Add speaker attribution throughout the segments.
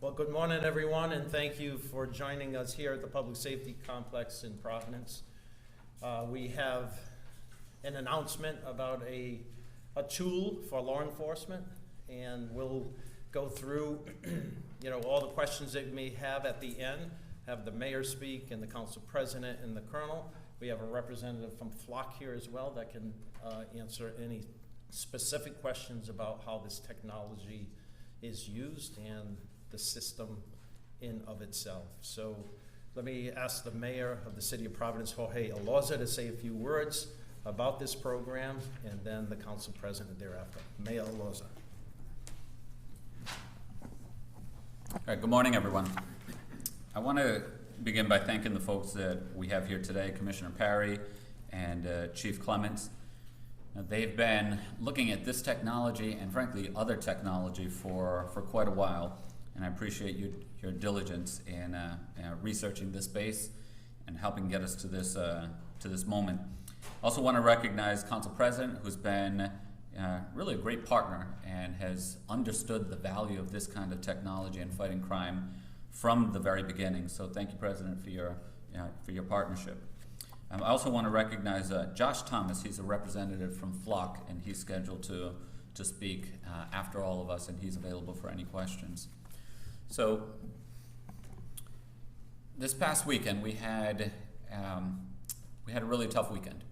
Speaker 1: Well, good morning, everyone, and thank you for joining us here at the Public Safety Complex in Providence. We have an announcement about a tool for law enforcement, and we'll go through all the questions that you may have at the end. Have the mayor speak and the council president and the colonel. We have a representative from Flock here as well that can answer any specific questions about how this technology is used and the system in of itself. So let me ask the mayor of the city of Providence, Jorge Elorza, to say a few words about this program, and then the council president thereafter. Mayor Elorza.
Speaker 2: All right, good morning, everyone. I want to begin by thanking the folks that we have here today, Commissioner Parry and Chief Clements. They've been looking at this technology and frankly other technology for quite a while, and I appreciate your diligence in researching this space and helping get us to this moment. Also want to recognize Council President, who's been really a great partner and has understood the value of this kind of technology in fighting crime from the very beginning. So thank you, President, for your partnership. I also want to recognize Josh Thomas. He's a representative from Flock, and he's scheduled to speak after all of us, and he's available for any questions. So this past weekend we had a really tough weekend.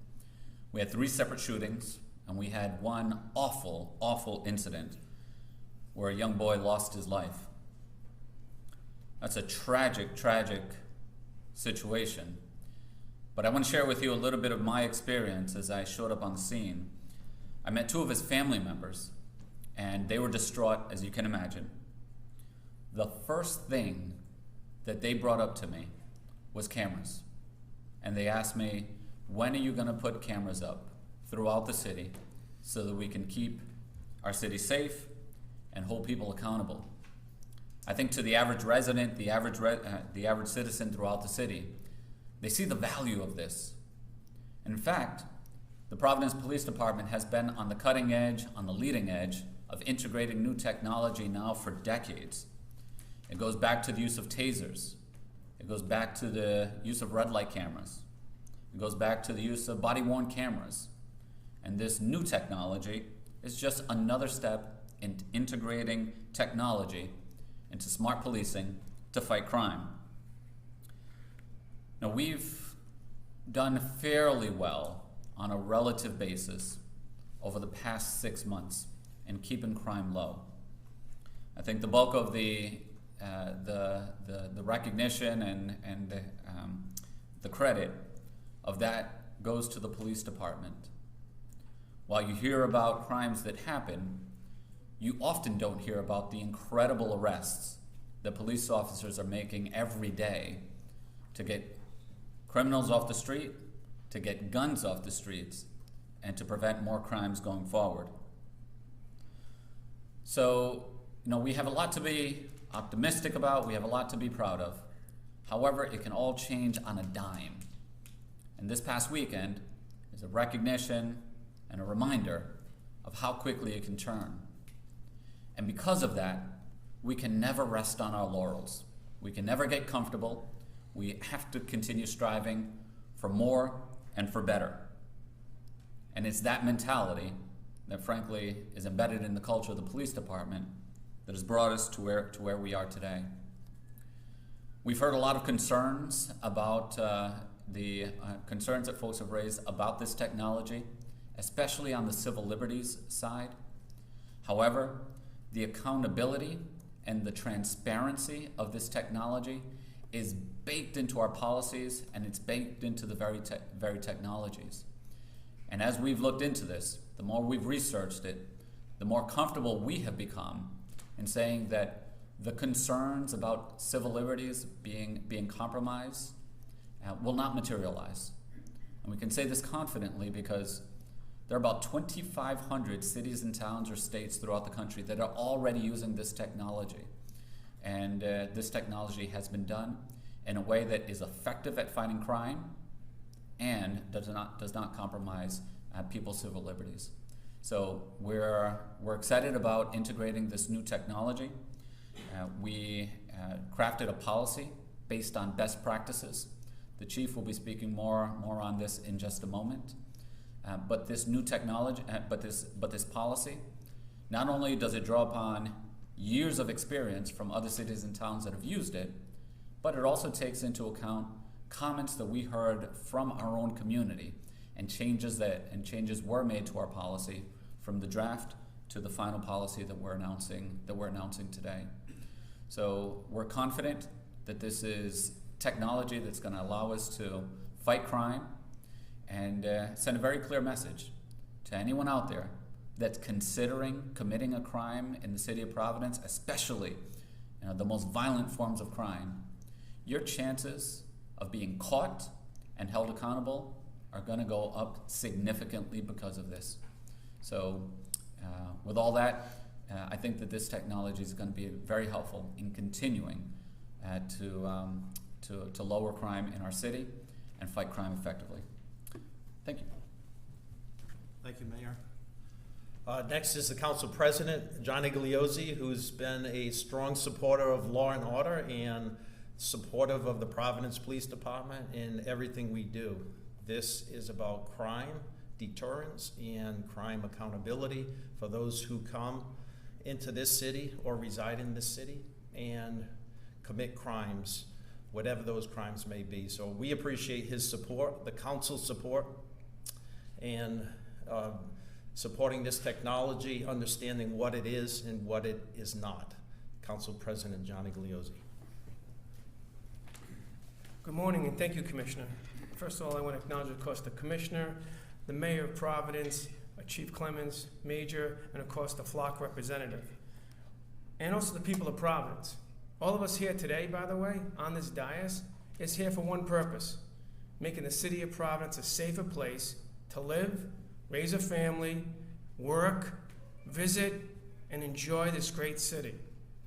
Speaker 2: We had 3 separate shootings, and we had one awful incident where a young boy lost his life. That's a tragic situation. But I want to share with you a little bit of my experience as I showed up on the scene. I met 2 of his family members, and they were distraught, as you can imagine. The first thing that they brought up to me was cameras. And they asked me, when are you going to put cameras up throughout the city so that we can keep our city safe and hold people accountable? I think to the average resident, the average citizen throughout the city, they see the value of this. And in fact, the Providence Police Department has been on the cutting edge, on the leading edge of integrating new technology now for decades. It goes back to the use of tasers. It goes back to the use of red light cameras. It goes back to the use of body-worn cameras. And this new technology is just another step in integrating technology into smart policing to fight crime. Now, we've done fairly well on a relative basis over the past 6 months in keeping crime low. I think the bulk of the recognition and the credit of that goes to the police department. While you hear about crimes that happen, you often don't hear about the incredible arrests that police officers are making every day to get criminals off the street, to get guns off the streets, and to prevent more crimes going forward. So, we have a lot to be optimistic about, we have a lot to be proud of. However, it can all change on a dime. And this past weekend is a recognition and a reminder of how quickly it can turn. And because of that, we can never rest on our laurels. We can never get comfortable. We have to continue striving for more and for better. And it's that mentality that frankly is embedded in the culture of the police department that has brought us to where we are today. We've heard a lot of concerns about the concerns that folks have raised about this technology, especially on the civil liberties side. However, the accountability and the transparency of this technology is baked into our policies, and it's baked into the very technologies. And as we've looked into this, the more we've researched it, the more comfortable we have become in saying that the concerns about civil liberties being compromised will not materialize. And we can say this confidently because there are about 2,500 cities and towns or states throughout the country that are already using this technology. And this technology has been done in a way that is effective at fighting crime and does not compromise people's civil liberties. So we're excited about integrating this new technology. We crafted a policy based on best practices. The chief will be speaking more on this in just a moment. But this new technology, but this policy, not only does it draw upon years of experience from other cities and towns that have used it, but it also takes into account comments that we heard from our own community and changes were made to our policy from the draft to the final policy that we're announcing today. So we're confident that this is technology that's going to allow us to fight crime and send a very clear message to anyone out there that's considering committing a crime in the city of Providence, especially the most violent forms of crime. Your chances of being caught and held accountable are going to go up significantly because of this. So with all that, I think that this technology is going to be very helpful in continuing to lower crime in our city and fight crime effectively. Thank you.
Speaker 1: Thank you, Mayor. Next is the Council President, Johnny Gagliozzi, who's been a strong supporter of law and order and supportive of the Providence Police Department in everything we do. This is about crime deterrence and crime accountability for those who come into this city or reside in this city and commit crimes, whatever those crimes may be. So we appreciate his support, the council's support, and supporting this technology, understanding what it is and what it is not. Council President Johnny Gagliozzi.
Speaker 3: Good morning, and thank you, Commissioner. First of all, I want to acknowledge, of course, the Commissioner, the Mayor of Providence, Chief Clemens, Major, and of course the flock representative, and also the people of Providence. All of us here today, by the way, on this dais, is here for one purpose: making the city of Providence a safer place to live, raise a family, work, visit, and enjoy this great city.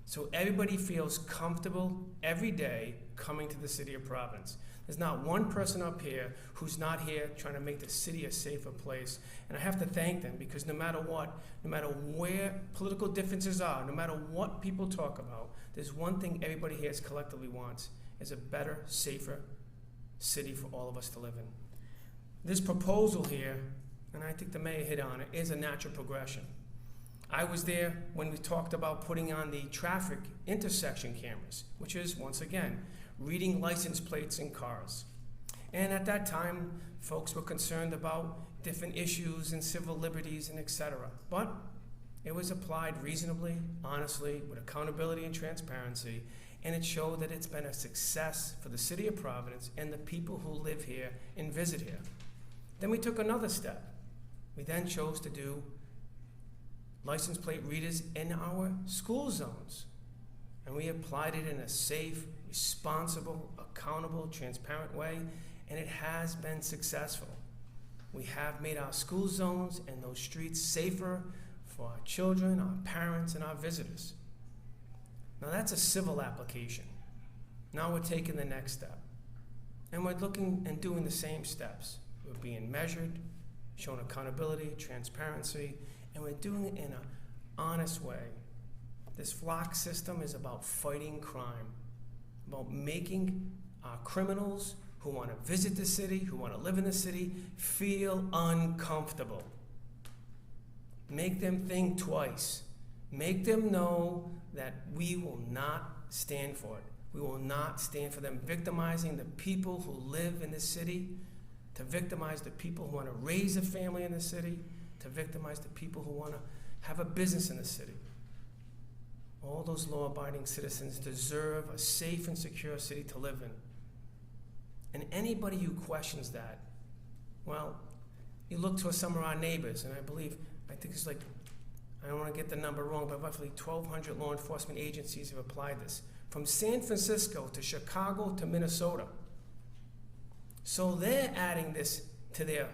Speaker 3: So everybody feels comfortable every day coming to the city of Providence. There's not one person up here who's not here trying to make the city a safer place. And I have to thank them, because no matter what, no matter where political differences are, no matter what people talk about, there's one thing everybody here collectively wants, is a better, safer city for all of us to live in. This proposal here, and I think the mayor hit on it, is a natural progression. I was there when we talked about putting on the traffic intersection cameras, which is, once again, reading license plates in cars. And at that time, folks were concerned about different issues and civil liberties and etc. But it was applied reasonably, honestly, with accountability and transparency, and it showed that it's been a success for the city of Providence and the people who live here and visit here. Then we took another step. We then chose to do license plate readers in our school zones. And we applied it in a safe, responsible, accountable, transparent way, and it has been successful. We have made our school zones and those streets safer for our children, our parents, and our visitors. Now that's a civil application. Now we're taking the next step. And we're looking and doing the same steps. We're being measured, showing accountability, transparency, and we're doing it in an honest way. This flock system is about fighting crime, about making our criminals who want to visit the city, who want to live in the city, feel uncomfortable. Make them think twice. Make them know that we will not stand for it. We will not stand for them victimizing the people who live in the city, to victimize the people who want to raise a family in the city, to victimize the people who want to have a business in the city. All those law-abiding citizens deserve a safe and secure city to live in. And anybody who questions that, well, you look to some of our neighbors, and I think it's like, I don't want to get the number wrong, but roughly 1,200 law enforcement agencies have applied this, from San Francisco to Chicago to Minnesota. So they're adding this to their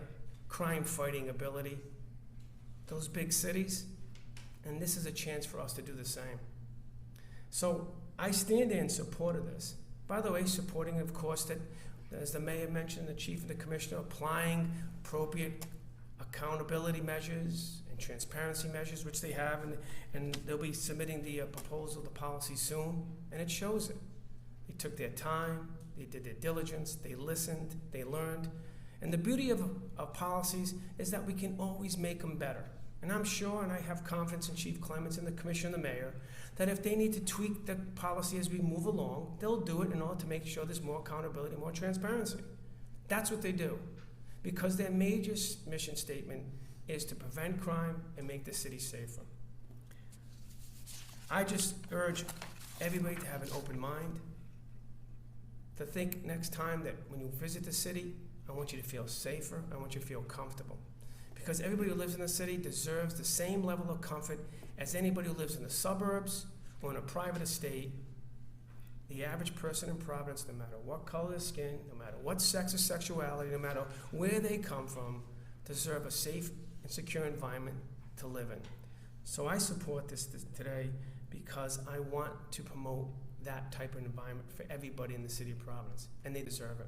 Speaker 3: crime-fighting ability, those big cities, and this is a chance for us to do the same. So I stand in support of this. By the way, supporting, of course, that, as the mayor mentioned, the chief and the commissioner, applying appropriate accountability measures and transparency measures, which they have, and they'll be submitting the proposal, the policy soon, and it shows it. They took their time, they did their diligence, they listened, they learned. And the beauty of policies is that we can always make them better. And I'm sure, and I have confidence in Chief Clements and the Commissioner and the Mayor, that if they need to tweak the policy as we move along, they'll do it in order to make sure there's more accountability, more transparency. That's what they do. Because their major mission statement is to prevent crime and make the city safer. I just urge everybody to have an open mind, to think next time that when you visit the city, I want you to feel safer, I want you to feel comfortable. Because everybody who lives in the city deserves the same level of comfort as anybody who lives in the suburbs or in a private estate. The average person in Providence, no matter what color their skin, no matter what sex or sexuality, no matter where they come from, deserve a safe and secure environment to live in. So I support this today because I want to promote that type of environment for everybody in the city of Providence, and they deserve it.